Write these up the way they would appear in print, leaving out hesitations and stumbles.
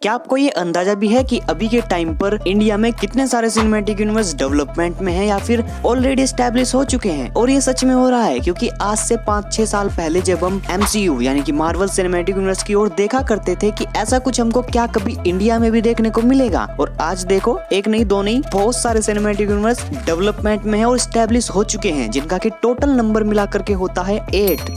क्या आपको ये अंदाजा भी है कि अभी के टाइम पर इंडिया में कितने सारे सिनेमैटिक यूनिवर्स डेवलपमेंट में हैं या फिर ऑलरेडी एस्टैब्लिश हो चुके हैं? और ये सच में हो रहा है, क्योंकि आज से 5-6 साल पहले जब हम MCU यानी कि मार्वल सिनेमैटिक यूनिवर्स की ओर देखा करते थे कि ऐसा कुछ हमको क्या कभी इंडिया में भी देखने को मिलेगा, और आज देखो एक नहीं दो नहीं बहुत सारे सिनेमैटिक यूनिवर्स डेवलपमेंट में है और एस्टैब्लिश हो चुके हैं, जिनका की टोटल नंबर मिला करके होता है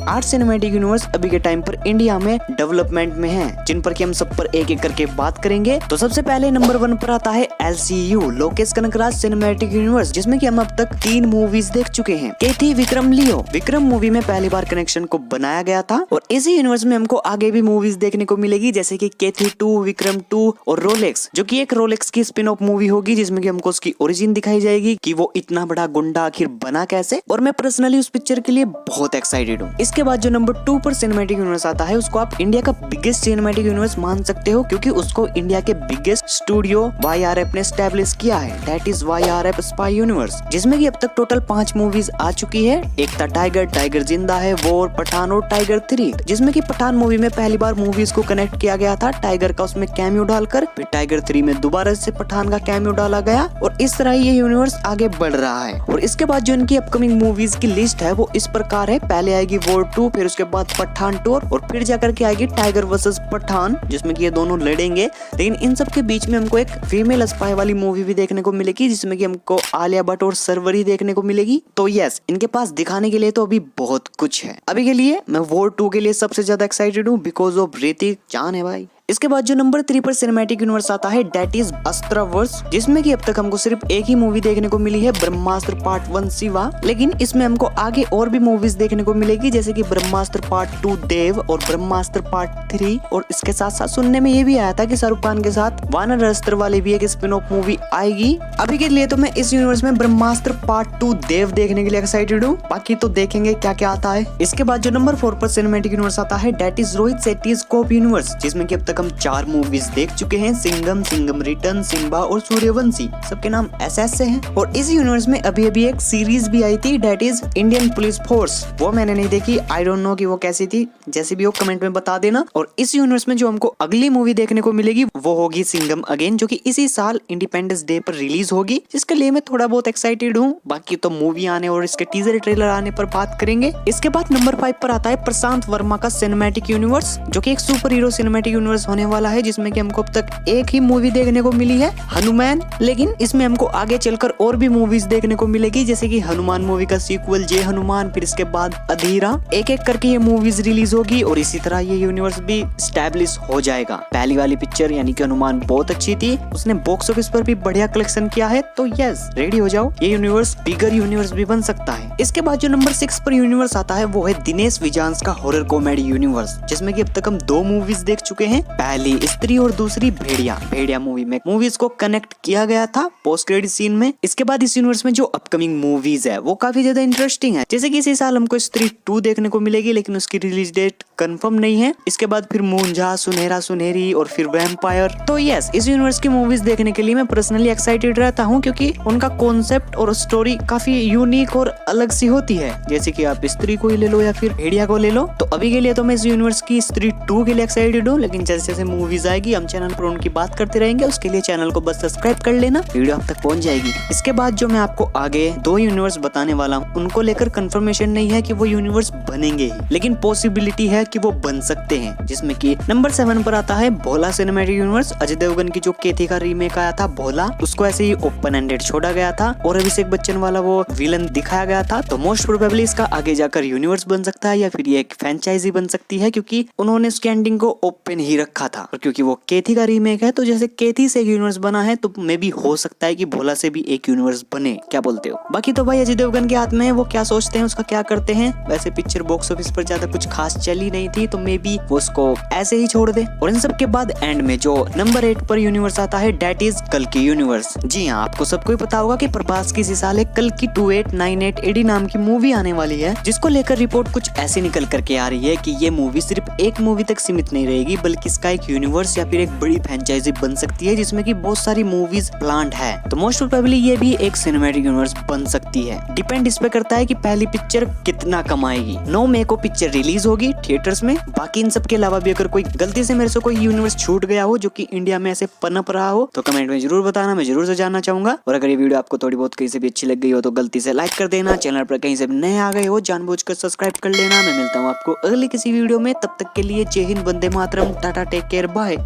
8 सिनेमैटिक यूनिवर्स अभी के टाइम पर इंडिया में डेवलपमेंट में है, जिन पर की हम सब पर एक एक करके बात करेंगे। तो सबसे पहले नंबर 1 पर आता है LCU Lokesh Kanakraj cinematic universe, जिसमें कि हम अब तक 3 मूवीज देख चुके हैं। केथी विक्रम लियो विक्रम मूवी में पहली बार कनेक्शन को बनाया गया था, और इसी यूनिवर्स में हमको आगे भी मूवीज देखने को मिलेगी, जैसे कि केथी 2, विक्रम 2 और रोलेक्स, जो कि एक रोलेक्स की स्पिन ऑफ मूवी होगी, जिसमें कि हमको उसकी ओरिजिन दिखाई जाएगी कि वो इतना बड़ा गुंडा आखिर बना कैसे। और मैं पर्सनली उस पिक्चर के लिए बहुत एक्साइटेड हूँ। इसके बाद जो नंबर 2 पर सिनेमैटिक यूनिवर्स आता है, उसको आप इंडिया का बिगेस्ट सिनेमैटिक यूनिवर्स मान सकते हो, क्योंकि उसको इंडिया के बिगेस्ट स्टूडियो YRF ने एस्टैब्लिश किया है, that is YRF spy universe, जिसमें कि अब तक टोटल 5 मूवीज आ चुकी है। एक था टाइगर जिंदा है, वॉर, पठान और टाइगर 3, जिसमें कि पठान मूवी में पहली बार मूवीज को कनेक्ट किया गया था टाइगर का उसमें कैमियो डालकर, फिर टाइगर 3 में दोबारा से पठान का कैमियो डाला गया, और इस तरह ये यूनिवर्स आगे बढ़ रहा है। और इसके बाद जो इनकी अपकमिंग मूवीज की लिस्ट है वो इस प्रकार है, पहले आएगी वॉर 2, फिर उसके बाद पठान 2, और फिर जाकर के आएगी टाइगर वर्सेस पठान, जिसमें कि ये दोनों लड़ेंगे। लेकिन इन सब के बीच में हमको एक फीमेल स्पाई वाली मूवी भी देखने को मिलेगी, जिसमें कि हमको आलिया भट्ट और सरवरी देखने को मिलेगी। तो यस, इनके पास दिखाने के लिए तो अभी बहुत कुछ है। अभी के लिए मैं वॉर 2 के लिए सबसे ज्यादा एक्साइटेड हूँ, बिकॉज ऑफ ऋतिक चान है भाई। इसके बाद जो नंबर 3 पर सिनेमैटिक यूनिवर्स आता है, दैट इज अस्त्रवर्स, जिसमें कि अब तक हमको सिर्फ एक ही मूवी देखने को मिली है, ब्रह्मास्त्र पार्ट 1 शिवा। लेकिन इसमें हमको आगे और भी मूवीज देखने को मिलेगी, जैसे कि ब्रह्मास्त्र पार्ट 2 देव और ब्रह्मास्त्र पार्ट 3, और इसके साथ साथ सुनने में ये भी आया था कि शाहरुख खान के साथ वानर अस्त्र वाली भी एक स्पिन ऑफ मूवी आएगी। अभी के लिए तो मैं इस यूनिवर्स में ब्रह्मास्त्र पार्ट 2 देव देखने के लिए एक्साइटेड हूँ, बाकी तो देखेंगे क्या क्या आता है। इसके बाद जो नंबर 4 पर सिनेमैटिक यूनिवर्स आता है, that is Rohit Shetty scope universe, जिसमें कि अब तक हम 4 मूवीज देख चुके हैं, सिंघम रिटर्न, सिम्बा और सूर्यवंशी, सबके नाम SS से हैं। और इस यूनिवर्स में अभी एक सीरीज भी आई थी, that is Indian police force, वो मैंने नहीं देखी, आई डोंट नो कि वो कैसी थी, जैसे भी हो कमेंट में बता देना। और इस यूनिवर्स में जो हमको अगली मूवी देखने को मिलेगी वो होगी सिंघम अगेन, जो कि इसी साल इंडिपेंडेंस डे पर रिलीज होगी, जिसके लिए मैं थोड़ा बहुत एक्साइटेड हूँ। बाकी तो मूवी आने और इसके टीजर ट्रेलर आने पर बात करेंगे। इसके बाद नंबर 5 पर आता है प्रशांत वर्मा का सिनेमैटिक यूनिवर्स, जो कि एक सुपर हीरो सिनेमैटिक यूनिवर्स होने वाला है, जिसमें कि हमको अब तक एक ही मूवी देखने को मिली है, हनुमान। लेकिन इसमें हमको आगे चलकर और भी मूवीज देखने को मिलेगी, जैसे कि हनुमान मूवी का सीक्वल जय हनुमान, फिर इसके बाद अधीरा, एक एक करके ये मूवीज रिलीज होगी, और इसी तरह ये यूनिवर्स भी एस्टैब्लिश हो जाएगा। पहली वाली पिक्चर यानी कि हनुमान बहुत अच्छी थी, उसने बॉक्स ऑफिस पर भी बढ़िया कलेक्शन किया है, तो यस रेडी हो जाओ, ये यूनिवर्स बिगर यूनिवर्स भी बन सकता है। इसके बाद जो नंबर 6 पर यूनिवर्स आता है वो है दिनेश विजांस का हॉरर कॉमेडी यूनिवर्स, जिसमें कि अब तक हम 2 मूवीज देख चुके हैं, पहली स्त्री और दूसरी भेड़िया मूवी में मूवीज को कनेक्ट किया गया था पोस्ट क्रेडिट सीन में। इसके बाद इस यूनिवर्स में जो अपकमिंग मूवीज है वो काफी ज्यादा इंटरेस्टिंग है, जैसे कि इसी साल हमको स्त्री 2 देखने को मिलेगी, लेकिन उसकी रिलीज डेट कंफर्म नहीं है। इसके बाद फिर मूंझा, सुनहरा सुनहरी और फिर वैम्पायर। तो यस, इस यूनिवर्स की मूवीज देखने के लिए मैं पर्सनली एक्साइटेड रहता हूँ, क्योंकि उनका कॉन्सेप्ट और स्टोरी काफी यूनिक और अलग सी होती है, जैसे कि आप स्त्री को ही ले लो या फिर भेड़िया को ले लो। तो अभी के लिए तो मैं इस यूनिवर्स की स्त्री 2 के लिए एक्साइटेड हूँ, लेकिन जैसे जैसे मूवीज आएगी हम चैनल पर उनकी बात करते रहेंगे, उसके लिए चैनल को बस सब्सक्राइब कर लेना, वीडियो आप तक पहुंच जाएगी। इसके बाद जो मैं आपको आगे 2 यूनिवर्स बताने वाला हूँ, उनको लेकर कंफर्मेशन नहीं है कि वो यूनिवर्स बनेंगे ही, लेकिन पॉसिबिलिटी है कि वो बन सकते हैं, जिसमें कि नंबर 7 पर आता है भोला सिनेमैटिक यूनिवर्स। अजय देवगन की जो केथी का रीमेक आया था भोला, उसको ऐसे ही ओपन एंडेड छोड़ा गया था, और अभिषेक बच्चन वाला वो विलन दिखाया गया था। तो मोस्ट प्रोबेबली इसका आगे जाकर यूनिवर्स बन सकता है, या फिर ये एक फ्रेंचाइजी बन सकती है, क्योंकि उन्होंने उसकी एंडिंग को ओपन ही रखा था, और क्योंकि वो केथी का रीमेक है, तो जैसे केथी से एक यूनिवर्स बना है, तो मे भी हो सकता है कि भोला से भी एक यूनिवर्स बने। क्या बोलते हो? बाकी तो भाई अजय देवगन के हाथ में है, वो क्या सोचते हैं उसका क्या करते हैं। वैसे पिक्चर बॉक्स ऑफिस पर ज्यादा कुछ खास चली नहीं थी, तो मे बी वो उसको ऐसे ही छोड़ दे। और इन सब के बाद एंड में जो नंबर 8 पर यूनिवर्स आता है, दैट इज कल्कि यूनिवर्स। जी हाँ, आपको सबको ही पता होगा कि प्रभास की इसी साल एक कल्कि 2898 AD नाम की मूवी आने वाली है, जिसको लेकर रिपोर्ट कुछ ऐसे निकल करके आ रही है कि ये मूवी सिर्फ एक मूवी तक सीमित नहीं रहेगी, बल्कि इसका एक यूनिवर्स या फिर एक बड़ी फ्रेंचाइजी बन सकती है, जिसमें कि बहुत सारी मूवीज प्लान्ड है। तो मोस्ट प्रोबेबली ये भी एक सिनेमैटिक यूनिवर्स बन सकती है। डिपेंड इस पे करता है कि पहली पिक्चर कितना कमाएगी। 9 मई को पिक्चर रिलीज होगी, थिएटर क्रिएटर्स में। बाकी इन सब के अलावा भी अगर कोई गलती से मेरे से कोई यूनिवर्स छूट गया हो जो कि इंडिया में ऐसे पनप रहा हो तो कमेंट में जरूर बताना, मैं जरूर से जानना चाहूंगा। और अगर ये वीडियो आपको थोड़ी बहुत कहीं से भी अच्छी लग गई हो तो गलती से लाइक कर देना। चैनल पर कहीं से नए आ गए हो जानबूझकर सब्सक्राइब कर लेना। मैं मिलता हूँ आपको अगले किसी वीडियो में, तब तक के लिए जय Hind, Vande Mataram, Tata, take care, bye.